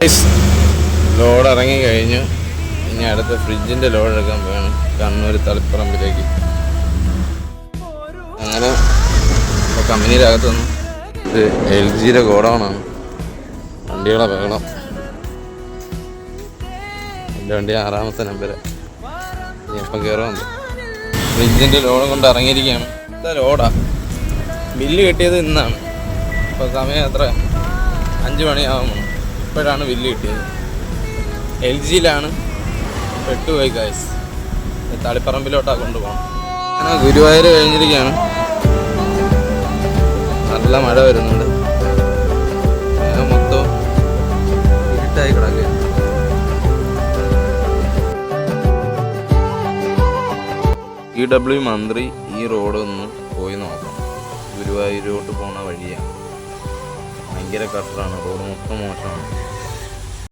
Load ഇറങ്ങി കഴിഞ്ഞു. ഇനി അടുത്ത ഫ്രിഡ്ജിൻ്റെ ലോഡ് എടുക്കാൻ പോവാണ് കണ്ണൂർ തളിപ്പറമ്പിലേക്ക്. അങ്ങനെ ഇപ്പോൾ കമ്പനിയുടെ അകത്തുനിന്ന് ഇത് LGയുടെ ഗോഡൗണാണ്. വണ്ടികളെ വേണം. എൻ്റെ വണ്ടി 6ാമത്തെ നമ്പർ. ഇനി എപ്പം കയറുന്നുണ്ട്. ഫ്രിഡ്ജിൻ്റെ ലോഡ് കൊണ്ട് ഇറങ്ങിയിരിക്കുകയാണ്. എന്താ ലോഡാ. ബില്ല് കിട്ടിയത് ഇന്നാണ്. ഇപ്പോൾ സമയം എത്ര 5 മണിയാവുന്നു. ഇപ്പോഴാണ് ബില്ല് കിട്ടിയത്. LGയിലാണ്. പെട്ടുപോയി ഗൈസ്. തളിപ്പറമ്പിലോട്ടാണ് കൊണ്ടുപോകണം. അങ്ങനെ ഗുരുവായൂർ കഴിഞ്ഞിരിക്കുകയാണ്. നല്ല മഴ വരുന്നുണ്ട്. മൊത്തം ഇരുട്ടായി കിടക്കുകയാണ്. EW മന്ത്രി ഈ റോഡ് ഒന്ന് പോയി നോക്കാം. ഗുരുവായൂരോട്ട് പോണ വഴിയാണ്. ഭയങ്കര കട്ടറാണ്. റോഡ് മൊത്തം മോശമാണ്.